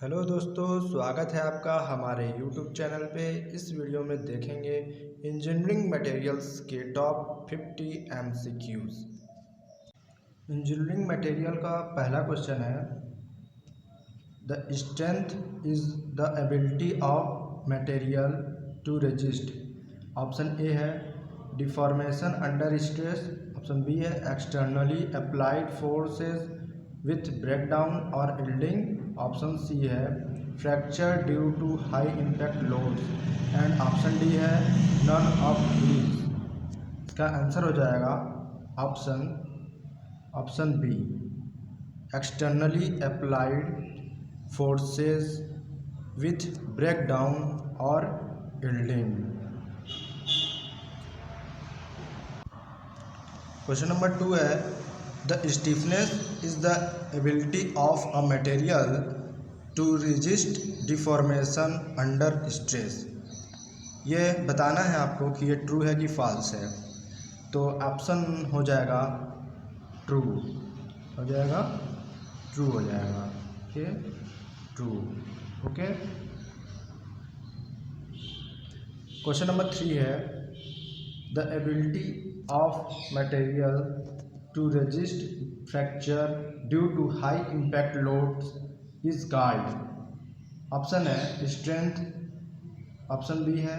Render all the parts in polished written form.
Hello दोस्तों, स्वागत है आपका हमारे YouTube चैनल पे। इस वीडियो में देखेंगे इंजीनियरिंग मटेरियल्स के टॉप 50 MCQs। इंजीनियरिंग मटेरियल का पहला क्वेश्चन है, the strength is the ability of material to resist. Option A है deformation under stress, option B है externally applied forces with breakdown और यील्डिंग, ऑप्शन सी है fracture due to high impact loads and option D है none of these. इसका answer हो जाएगा option B externally applied forces with breakdown और yielding. Question number 2 है, the stiffness is the ability of a material to resist deformation under stress. ये बताना है आपको कि ये ट्रू है कि फॉल्स है। तो ऑप्शन हो जाएगा ट्रू, हो जाएगा ट्रू, हो जाएगा okay true. Okay, question number 3 है, the ability of material to resist fracture due to high impact loads is called. Option है स्ट्रेंथ, ऑप्शन बी है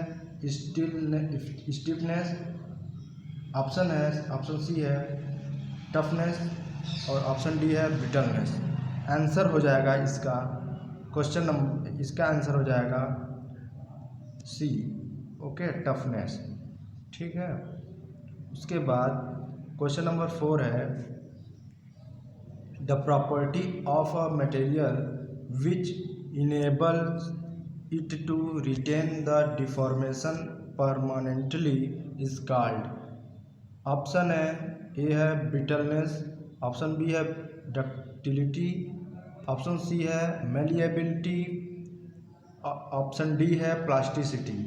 स्टिफनेस, ऑप्शन सी है टफनेस और ऑप्शन डी है ब्रिटलनेस। आंसर हो जाएगा इसका इसका आंसर हो जाएगा सी, ओके टफनेस। ठीक है, उसके बाद क्वेश्चन नंबर 4 है, the property of a material which enables it to retain the deformation permanently is called. Option है ए है ब्रिटलनेस, ऑप्शन बी है डक्टिलिटी, ऑप्शन सी है मेलिएबिलिटी, ऑप्शन डी है प्लास्टिसिटी।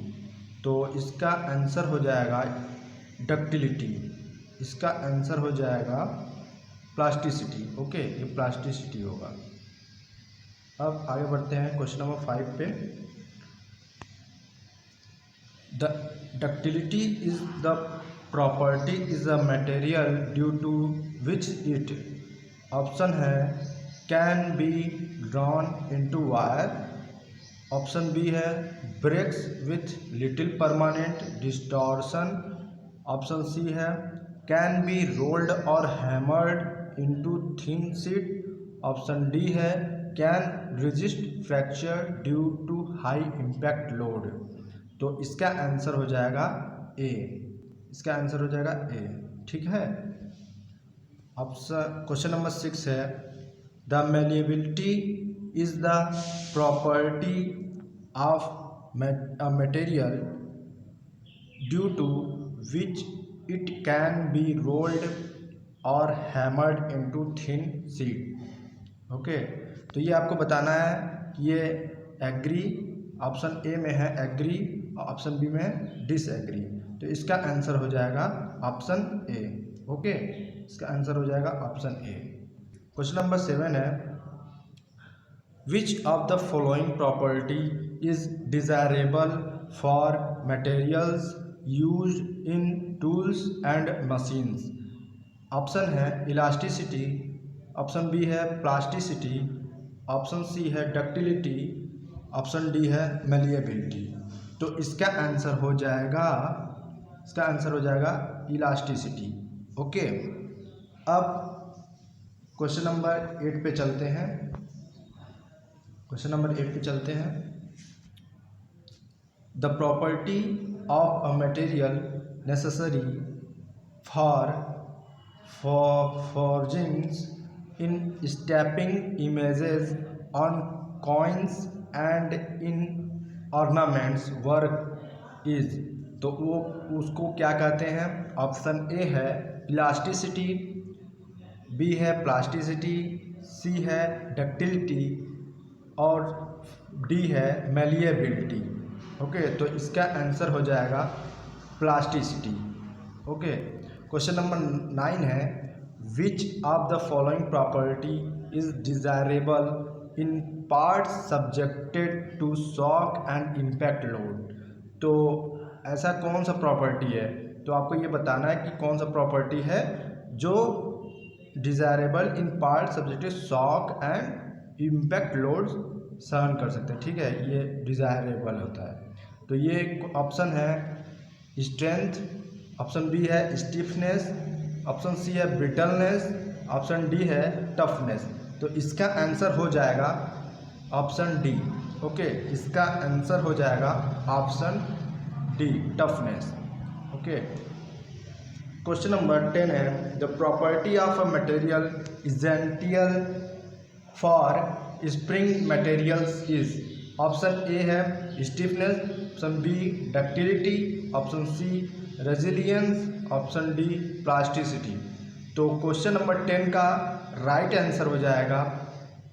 तो इसका आंसर हो जाएगा डक्टिलिटी, इसका आंसर हो जाएगा प्लास्टिसिटी। ओके, ये प्लास्टिसिटी होगा। अब आगे बढ़ते हैं क्वेश्चन नंबर 5 पे। The ductility is the property is a material due to which it, option है can be drawn into wire, option B है breaks with little permanent distortion, option C है कैन बी रोल्ड और hammered into thin sheet, option D है can resist fracture due to high impact load. तो इसका answer हो जाएगा ए, इसका answer हो जाएगा ए। ठीक है, ऑप्शन क्वेश्चन नंबर 6 है, the malleability is the property of a material due to which it can be rolled और hammered into thin sheet. Okay, तो ये आपको बताना है कि ये एग्री, ऑप्शन ए में है एग्री, ऑप्शन बी में है डिसएग्री। तो इसका आंसर हो जाएगा ऑप्शन ए। ओके, इसका आंसर हो जाएगा ऑप्शन ए। क्वेश्चन नंबर 7 है, which of the following property is desirable for materials used in tools and machines. Option है इलास्टिसिटी, ऑप्शन बी है प्लास्टिसिटी, ऑप्शन सी है डक्टिलिटी, ऑप्शन डी है मेलिएबिलिटी। तो इसका आंसर हो जाएगा इलास्टिसिटी। ओके, अब क्वेश्चन नंबर 8 पे चलते हैं। क्वेश्चन नंबर 8 पे चलते हैं, the property of a material necessary for forgings in stamping images on coins and in ornaments work is। तो वो उसको क्या कहते हैं? ऑप्शन ए है इलास्टिसिटी, बी है प्लास्टिसिटी, सी है डक्टिलिटी और डी है मेलिएबिलिटी। ओके, तो इसका आंसर हो जाएगा प्लास्टिसिटी। ओके, क्वेश्चन नंबर 9 है, which of the following property is desirable in parts subjected to shock and impact load. तो ऐसा कौन सा प्रॉपर्टी है, तो आपको ये बताना है कि कौन सा प्रॉपर्टी है जो desirable in part subjected shock and impact load सहन कर सकते हैं। ठीक है, ये डिज़ायरेबल होता है। तो ये ऑप्शन है स्ट्रेंथ, ऑप्शन बी है स्टिफनेस, ऑप्शन सी है ब्रिटलनेस, ऑप्शन डी है टफनेस। तो इसका आंसर हो जाएगा ऑप्शन डी। ओके, इसका आंसर हो जाएगा option D, toughness. Okay, question number 10 है the property of a material essential for spring materials is. Option A है stiffness, option B ductility, option C resilience, option D plasticity. तो question number 10 का right answer हो जाएगा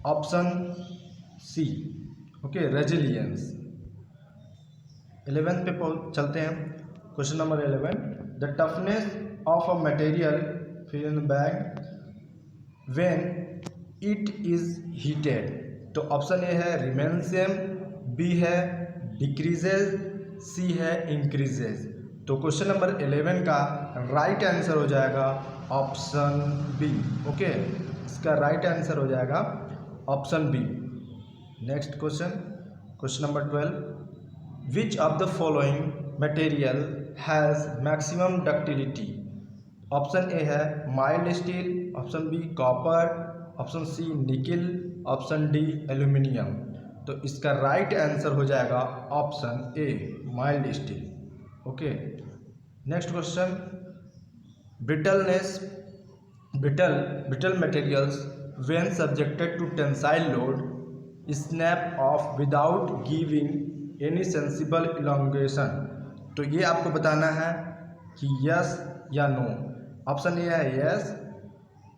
option C. Okay, resilience. 11th पे चलते हैं। Question number 11 the toughness of a material fill in the bag when it is heated. तो option A है remain same, B है डिक्रीजेज, सी है इंक्रीजेज। तो क्वेश्चन नंबर 11 का राइट आंसर हो जाएगा ऑप्शन बी। ओके, इसका राइट आंसर हो जाएगा option B. Next question, question number 12 which of the following material has maximum ductility. Option A है mild steel, option B copper, option C nickel, option D aluminium. तो इसका right answer हो जाएगा option A mild steel. Okay, next question brittleness brittle materials when subjected to tensile load snap off without giving any sensible elongation। तो ये आपको बताना है कि यस या नो। ऑप्शन ए है यस,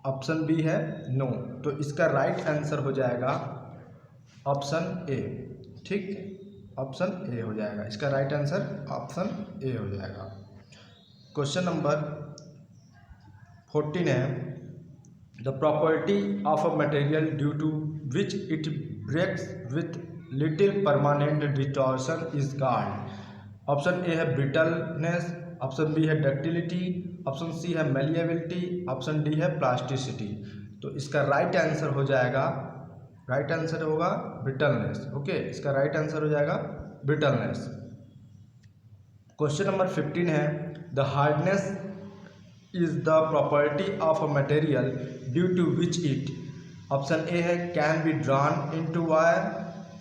ऑप्शन बी है नो। तो इसका राइट आंसर हो जाएगा ऑप्शन ए। ठीक, ऑप्शन ए हो जाएगा, इसका राइट आंसर ऑप्शन ए हो जाएगा। क्वेश्चन नंबर 14 है the property of a material due to which it breaks with little permanent distortion is called. Option A है ब्रिटलनेस, ऑप्शन बी है डक्टिलिटी, ऑप्शन सी है malleability, option D है plasticity. तो इसका right answer हो जाएगा, right answer होगा brittleness. Okay, इसका राइट आंसर हो जाएगा ब्रिटलनेस। क्वेश्चन नंबर 15 है the hardness is the property of a material due to which it. Option A है can be drawn into wire,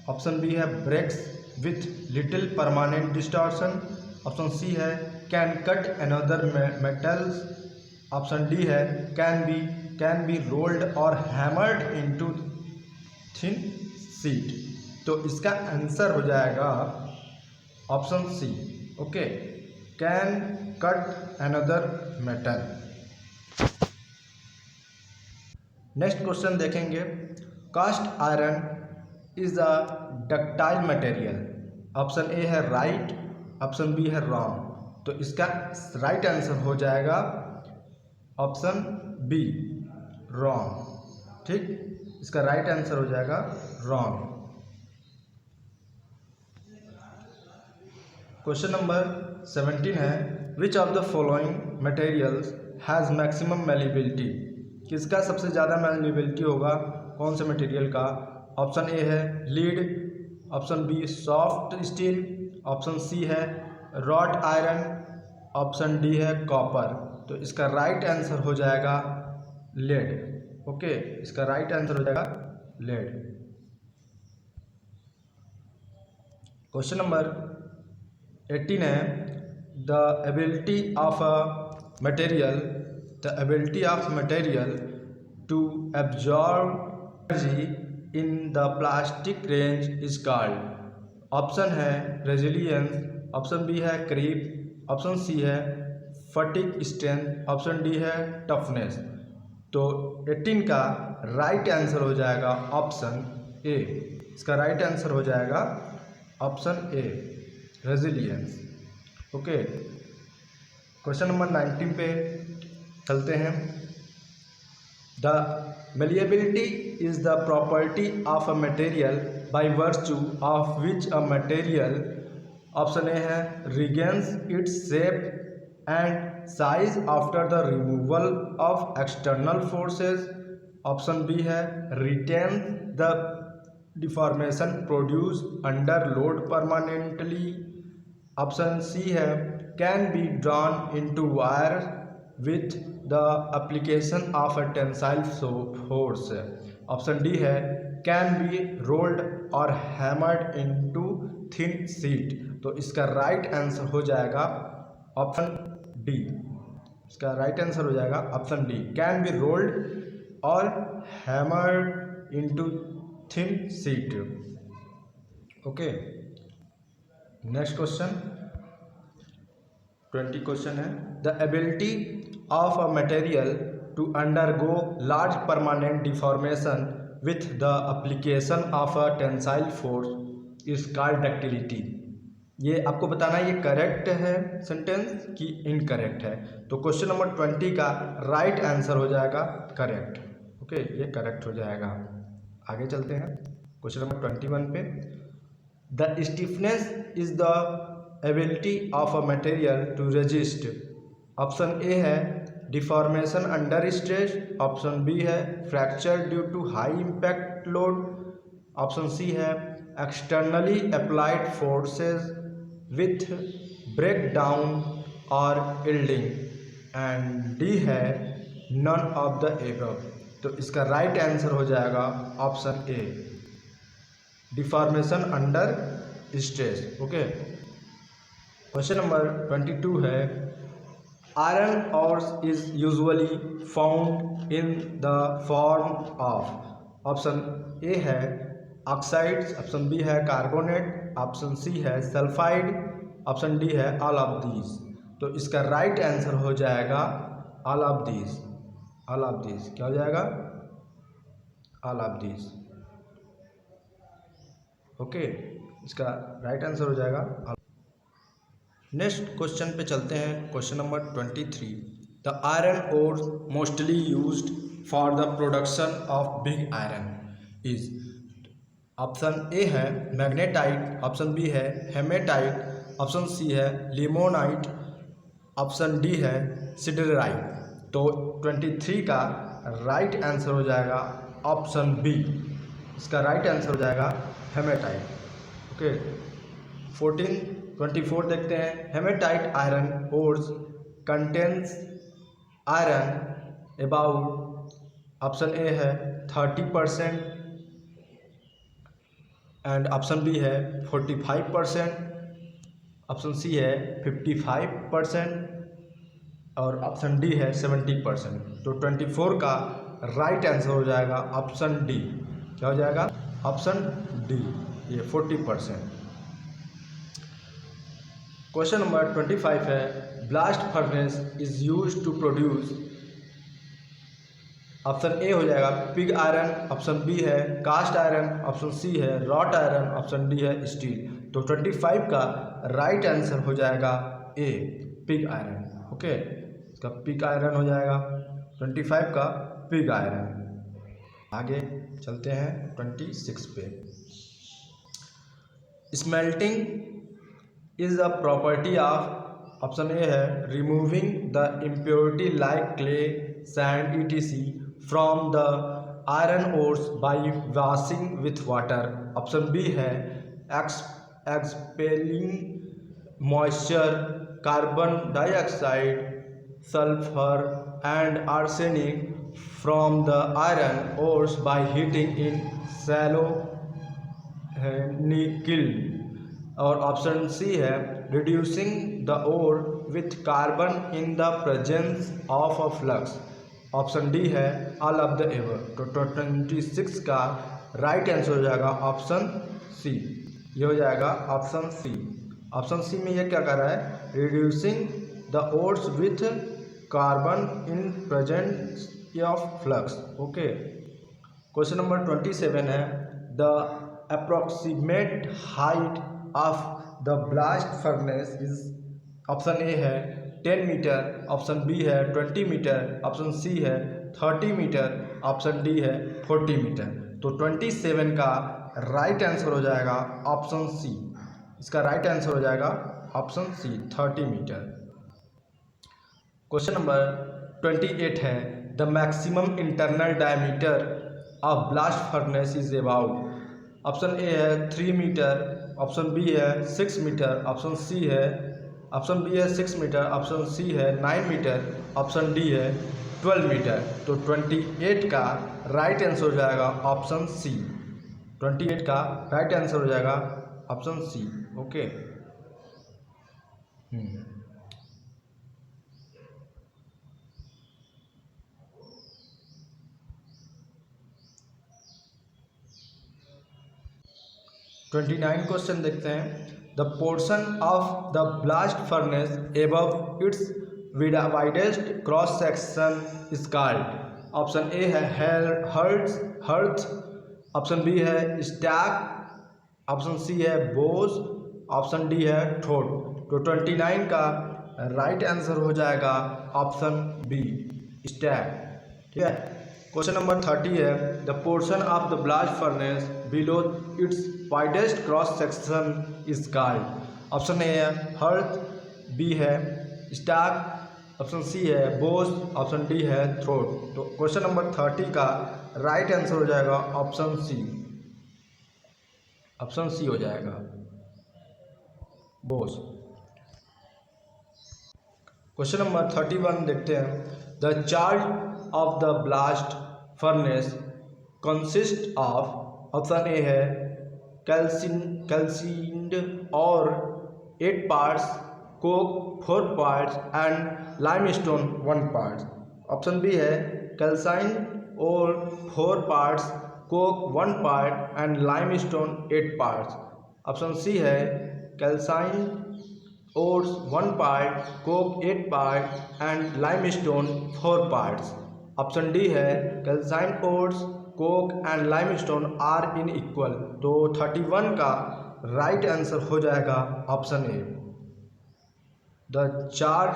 option B है breaks with little permanent distortion, option C है can cut another metals, option D है can be rolled और hammered into thin sheet. तो इसका answer हो जाएगा option C. Okay, can cut another metal. Next question देखेंगे cast iron is a ductile material. Option A है right, option B है wrong. तो इसका राइट आंसर हो जाएगा ऑप्शन बी रॉन्ग। ठीक, इसका राइट आंसर हो जाएगा रॉन्ग। क्वेश्चन नंबर 17 है which of the following materials has maximum malleability. किसका सबसे ज़्यादा मेलिबिलिटी होगा, कौन से मटेरियल का। ऑप्शन ए है lead, option B soft steel, option C है रॉट आयरन, ऑप्शन डी है कॉपर। तो इसका राइट आंसर हो जाएगा लेड। ओके, इसका राइट आंसर हो जाएगा लेड। क्वेश्चन नंबर 18 है the ability of a material to absorb energy in the plastic range is called. Option है रेजिलियंस, ऑप्शन बी है क्रीप, ऑप्शन सी है फटिक स्ट्रेंथ, ऑप्शन डी है toughness. तो 18 का right answer हो जाएगा option ए। इसका राइट आंसर हो जाएगा ऑप्शन ए रेजिलियंस। ओके, क्वेश्चन नंबर 19 पे चलते हैं। The malleability is the property of a material by virtue of which a material, option A है, regains its shape and size after the removal of external forces, option B है, retains the deformation produced under load permanently, option C है, can be drawn into wire with the application of a tensile force, option D है, can be rolled और hammered into thin sheet. तो इसका right answer हो जाएगा option D. इसका right answer हो जाएगा option D, can be rolled और hammered into thin sheet. Okay, next question 20 question है, the ability of a material to undergo large permanent deformation with the application of a tensile force is called ductility. ये आपको बताना है ये correct है sentence कि incorrect है। तो क्वेश्चन नंबर 20 का राइट आंसर हो जाएगा करेक्ट। ओके, ये करेक्ट हो जाएगा। आगे चलते हैं क्वेश्चन नंबर 21 पे। The stiffness is the ability of a material to resist, option A है deformation under stress, option B है fracture due to high impact load, option C है externally applied forces with break down और yielding, and D है none of the above. तो इसका right answer हो जाएगा option A, deformation under stress. Okay, question number 22 है, iron ores is usually found in the form of, option A है oxides, option B है carbonate, option C है sulphide, option D है all of these. तो इसका right answer हो जाएगा all of these. All of these क्या हो जाएगा? All of these. ओके, इसका राइट आंसर हो जाएगा। नेक्स्ट क्वेश्चन पे चलते हैं, question number 23। The iron ore mostly used for the production of big iron is, option A है मैग्नेटाइट, ऑप्शन बी है हेमेटाइट, ऑप्शन सी है लिमोनाइट, ऑप्शन डी है सिडराइट। तो 23 का राइट आंसर हो जाएगा ऑप्शन बी। इसका राइट आंसर हो जाएगा हेमेटाइट। ओके, 24 देखते हैं। Hematite iron ores contains iron about, option A है 30% एंड ऑप्शन बी है 45%, ऑप्शन सी है 55% और ऑप्शन डी है 70%। तो 24 का राइट आंसर हो जाएगा ऑप्शन डी। क्या हो जाएगा? ऑप्शन डी, ये 40%। क्वेश्चन नंबर 25 है, blast furnace is used to produce, option A हो जाएगा पिग आयरन, ऑप्शन बी है कास्ट आयरन, ऑप्शन सी है रॉट आयरन, ऑप्शन डी है स्टील। तो 25 का राइट आंसर हो जाएगा ए, पिग आयरन। ओके, इसका पिग आयरन हो जाएगा 25 का पिग आयरन। आगे चलते हैं 26 पे। Smelting is a property of, option A है removing the impurity like clay sand etc from the iron ores by washing with water, option B है expelling moisture, carbon dioxide, sulphur and arsenic from the iron ores by heating in shallow nickel, और option C है reducing the ore with carbon in the presence of a flux, option D है all of the ever. तो 26 का right answer हो जाएगा option सी। ये हो जाएगा ऑप्शन सी। ऑप्शन सी में ये क्या कर रहा है? Reducing the ores with carbon in presence of flux. Okay, question number 27 है, the approximate height of the blast furnace is, option A है 10 मीटर, ऑप्शन बी है 20 मीटर, ऑप्शन सी है 30 मीटर, ऑप्शन डी है 40 metre. तो 27 का right answer हो जाएगा option सी। इसका राइट आंसर हो जाएगा option C 30 metre. Question number 28 है the maximum internal diameter of blast furnace is about. Option A है 3 मीटर, ऑप्शन बी है 6 मीटर, ऑप्शन बी है 6 मीटर, ऑप्शन सी है 9 मीटर, ऑप्शन डी है 12 metre. तो 28 का राइट आंसर हो जाएगा ऑप्शन सी। 28 का राइट आंसर हो जाएगा ऑप्शन सी। ओके। 29 क्वेश्चन देखते हैं। The portion of the blast furnace above it's widest cross section is called. Option A है हर्थ, ऑप्शन बी है स्टैक, ऑप्शन सी है बोस, ऑप्शन डी है थ्रोट। तो 29 का राइट आंसर हो जाएगा ऑप्शन बी स्टैक। ठीक है। क्वेश्चन नंबर 30 है the portion of the blast furnace below it's widest cross section is called. Option A है हर्थ, बी है स्टैक, ऑप्शन सी है बोस, ऑप्शन डी है थ्रोट। तो क्वेश्चन नंबर 30 का राइट आंसर हो जाएगा ऑप्शन सी। ऑप्शन सी हो जाएगा बोस। क्वेश्चन नंबर 31 देखते हैं। The charge of the blast furnace consist of. Option A है calcined ore 8 parts, coke 4 parts and limestone 1 part. Option B है calcined ore 4 parts, coke 1 part and limestone 8 parts. Option C है calcined ores 1 part, coke 8 part and limestone 4 parts. Option D है calcined ores, coke and limestone are in equal. तो 31 का right answer हो जाएगा option A. The charge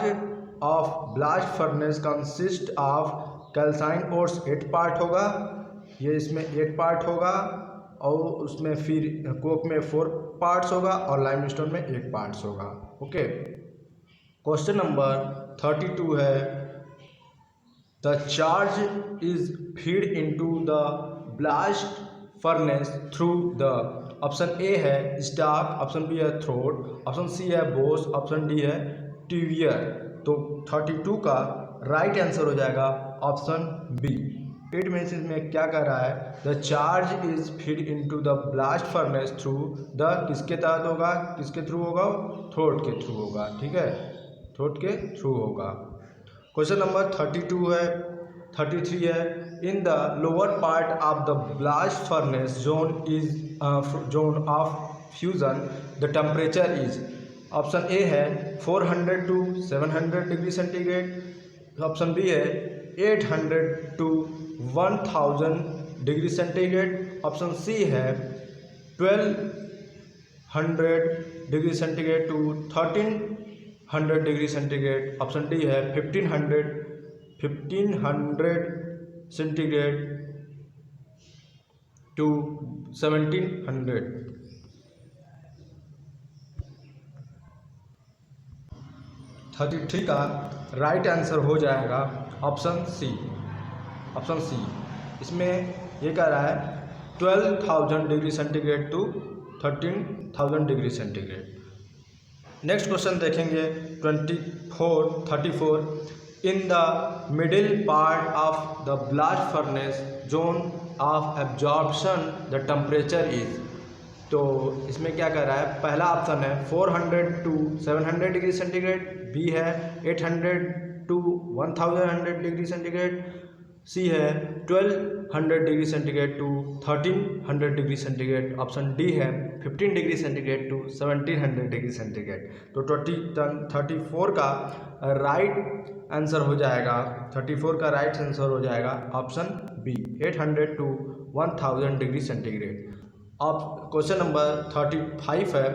of blast furnace consist of calcined ores 8 part होगा, ये इसमें 8 part होगा और उसमें फिर कोक में 4 पार्ट्स होगा और लाइमस्टोन में 1 पार्ट्स होगा। ओके। क्वेश्चन नंबर 32 है the charge is feed into the blast furnace through the. Option A है स्टैक, ऑप्शन बी है थ्रोट, ऑप्शन सी है बोस, ऑप्शन डी है ट्यूबियर। तो 32 का राइट आंसर हो जाएगा ऑप्शन बी। इट मीन्स इसमें क्या कह रहा है the charge is feed into the blast furnace through the, किसके तहत होगा, किसके थ्रू होगा, थ्रोट के थ्रू होगा। ठीक है, थ्रोट के थ्रू होगा। क्वेश्चन नंबर 33 है in the lower part of the blast furnace zone of fusion the temperature is. Option A है 400 to 700 degree centigrade, option B है 800 to 1000 degree centigrade, option C है 1200 degree centigrade to 1300 degree centigrade, option D है 1500 centigrade to 1700। का right answer हो जाएगा option C. Option सी इसमें ये कह रहा है 12,000 degree centigrade to 13,000 degree centigrade. Next question देखेंगे 34 in the middle part of the blast furnace zone of absorption the temperature is. तो इसमें क्या कह रहा है, पहला ऑप्शन है 400 to 700 डिग्री सेंटीग्रेड, बी है 800 to 1100 डिग्री सेंटीग्रेड, सी है 1200 degree centigrade to 1300 degree centigrade, option D है 15 degree centigrade to 1700 degree centigrade. तो 34 का राइट आंसर हो जाएगा, 34 का राइट आंसर हो जाएगा option B 800 to 1000 degree centigrade. अब क्वेश्चन नंबर 35 है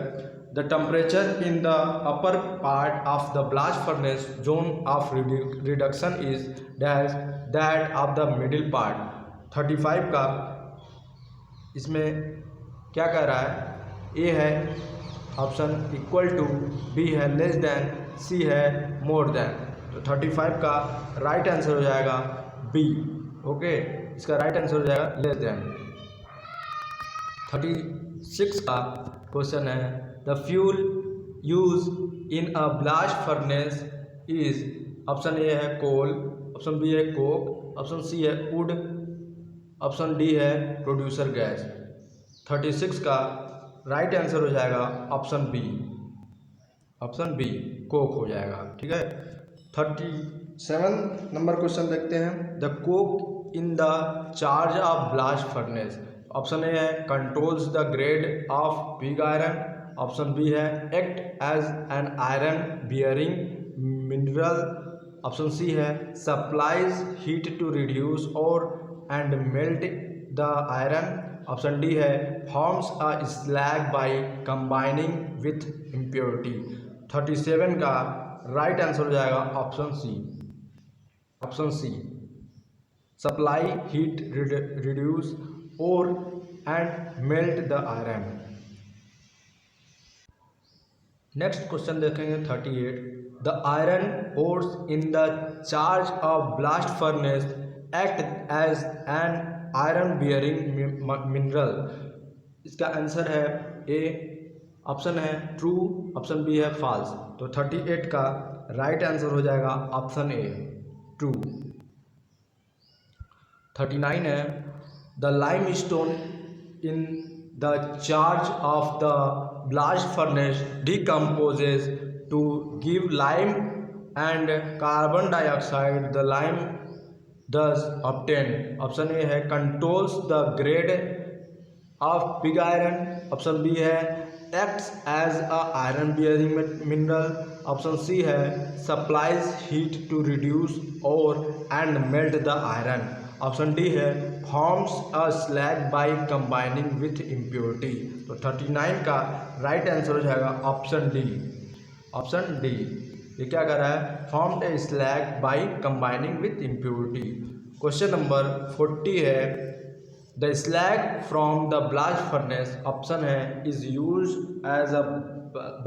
the temperature in the upper part of the blast furnace zone of reduction is that of the middle part. 35 का इसमें क्या कह रहा है, ए है ऑप्शन इक्वल टू, बी है लेस देन, सी है मोर देन। तो 35 का राइट आंसर हो जाएगा बी। ओके, इसका राइट आंसर हो जाएगा लेस देन। 36 का क्वेश्चन है, the fuel use in a blast furnace is, option A है कोल, ऑप्शन बी है कोक, ऑप्शन सी है वुड, ऑप्शन डी है प्रोड्यूसर गैस। 36 का राइट आंसर हो जाएगा option B, option B coke हो जाएगा। ठीक है। 37 नंबर क्वेश्चन देखते हैं, the coke in the charge of blast furnace, option A है controls the grade of pig iron, option B है act as an iron bearing mineral, option C है supplies heat to reduce ore and melt the iron, option D है forms a slag by combining with impurity. 37 का right answer हो जाएगा option C, option C supply heat reduce ore and melt the iron. Next question देखेंगे 38, the iron ores in the charge of blast furnace act as an iron bearing mineral. इसका answer है A, option है true, option B है false. तो 38 का right answer हो जाएगा option ए, true. 39 है, the limestone in the charge of the blast furnace decomposes to give lime and carbon dioxide, the lime thus obtained, option A है controls the grade of pig iron, option B है acts as a iron bearing mineral, option C है supplies heat to reduce ore and melt the iron, option D है forms a slag by combining with impurity. तो 39 का right answer हो जाएगा option D, option D. ये क्या कर रहा है, formed a slag by combining with impurity. Question number 40 है, the slag from the blast furnace, option है is use as a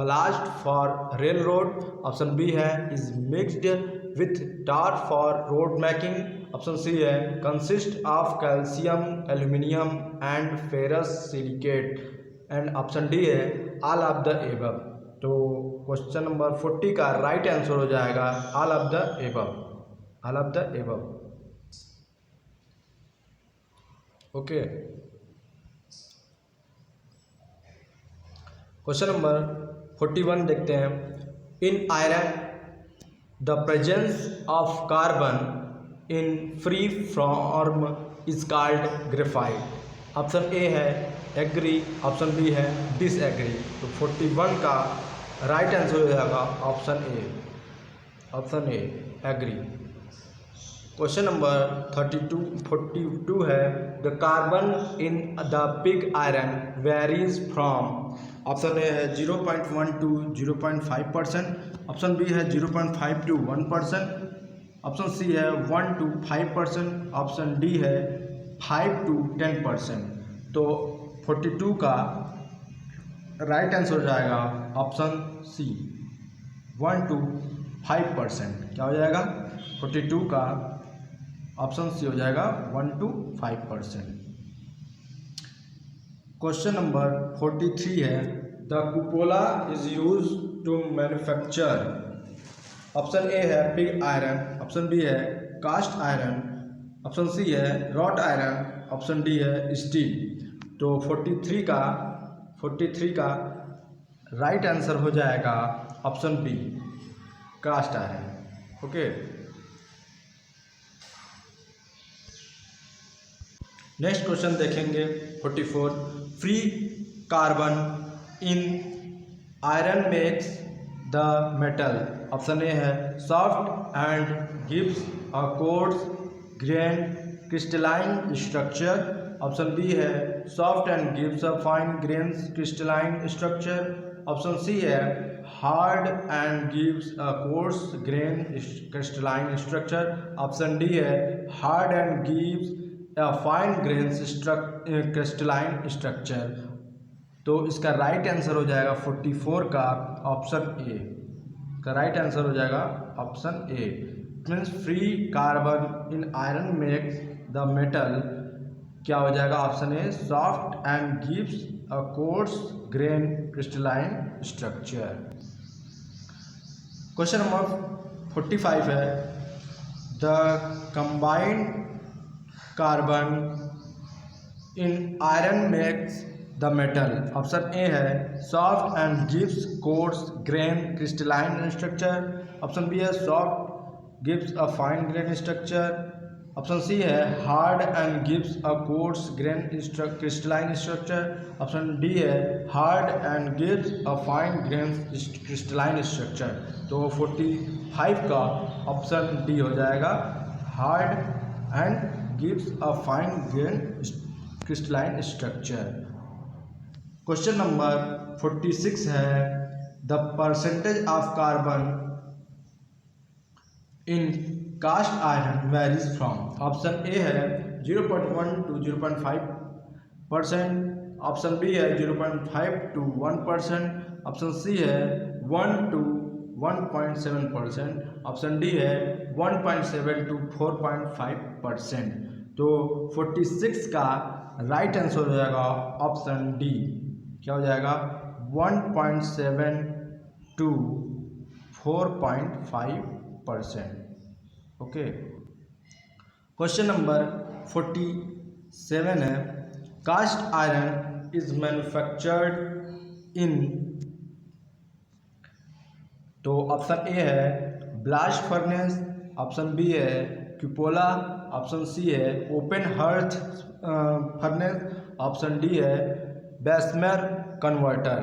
blast for railroad, option B है is mixed with tar for road making, option C है consist of calcium aluminium and ferrous silicate, and option D है all of the above. तो question number 40 का right answer हो जाएगा all of the above, all of the above. Okay, question number 41 देखते हैं, in iron the presence of carbon in free form is called graphite, option A है agree, option B है disagree. तो 41 का right answer हो जाएगा option A, option A agree. Question number 42 है, the carbon in the pig iron varies from, option A है 0.1 to 0.5%, option B है 0.5 to 1%, option C है 1 to 5%, ऑप्शन डी है 5 to 10%। तो 42 का राइट आंसर हो जाएगा ऑप्शन सी, 1 to 5%। क्या हो जाएगा, 42 का ऑप्शन सी हो जाएगा 1 to 5%। क्वेश्चन नंबर 43 है, the cupola is use to manufacture, option A है पिग आयरन, ऑप्शन बी है कास्ट आयरन, ऑप्शन सी है रॉट आयरन, ऑप्शन डी है स्टील। तो 43 का राइट आंसर हो जाएगा option B, cast iron. Okay, next question देखेंगे 44, free carbon in iron makes the metal, option A है soft and gives a coarse grain crystalline structure, option B है soft and gives a fine grain crystalline structure, option C है hard and gives a coarse grain crystalline structure, option D है hard and gives a fine grain crystalline structure। तो इसका right answer हो जाएगा 44 का option ए। का right answer हो जाएगा option A. Means free carbon in iron makes the metal, क्या हो जाएगा option A, soft and gives a coarse grain crystalline structure. Question number 45 है, the combined carbon in iron makes the metal. Option A है soft and gives coarse grain crystalline structure. Option B है soft gives a fine grain structure. Option C है hard and gives a coarse grain crystalline structure. Option D है hard and gives a fine grain crystalline structure. तो 45 का option D हो जाएगा, hard and gives a fine grain crystalline structure. Question number 46 है, the percentage of carbon in cast iron varies from. Option A है 0.1 to 0.5%। Option B है 0.5 to 1%। Option C है 1 to 1.7%। Option D है 1.7 to 4.5%। तो 46 का right answer हो जाएगा option D, क्या हो जाएगा 1.7 to 4.5%। ओके। क्वेश्चन नंबर 47 है, cast iron is manufactured in. तो ऑप्शन ए है ब्लास्ट फर्नेस। ऑप्शन बी है क्यूपोला। ऑप्शन सी है open hearth furnace. Option D है बेसमेर कन्वर्टर।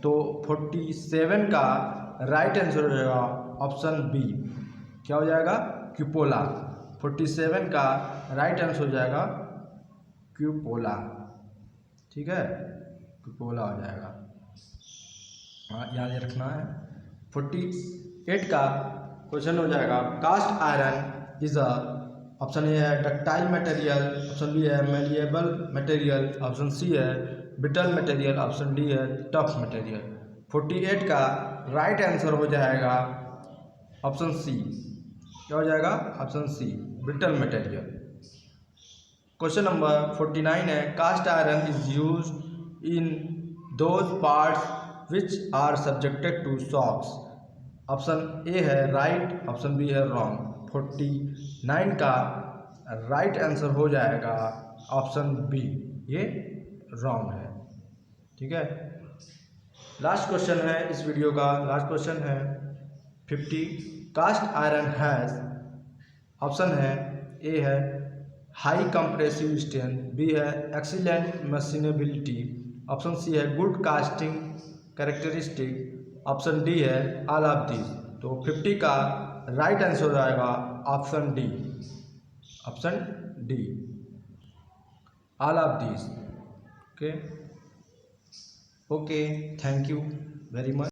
तो 47 का राइट आंसर हो जाएगा ऑप्शन बी, क्या हो जाएगा क्यूपोला। 47 का राइट आंसर हो जाएगा क्यूपोला, ठीक है, क्यूपोला हो जाएगा, हाँ याद रखना है। 48 का क्वेश्चन हो जाएगा, cast iron is a. Option A है डक्टाइल मटेरियल। ऑप्शन बी है मेलिएबल मटेरियल। ऑप्शन सी है ब्रिटल मटेरियल। ऑप्शन डी है टफ मटेरियल। 48 का राइट आंसर हो जाएगा ऑप्शन सी, क्या हो जाएगा option C, brittle material. Question number 49 है, cast iron is used in those parts which are subjected to shocks. Option A है राइट। ऑप्शन बी है रॉन्ग। 49 का राइट आंसर हो जाएगा ऑप्शन बी, ये रॉन्ग है, ठीक है। लास्ट क्वेश्चन है इस वीडियो का, लास्ट क्वेश्चन है 50, कास्ट आयरन हैज़। ऑप्शन है ए है हाई कंप्रेसिव स्ट्रेंथ। बी है एक्सीलेंट मशीनेबिलिटी। ऑप्शन सी है good casting characteristic. Option D है ऑल ऑफ दिस। तो 50 का राइट आंसर हो जाएगा option D, option D, all of this. Okay, okay, thank you very much.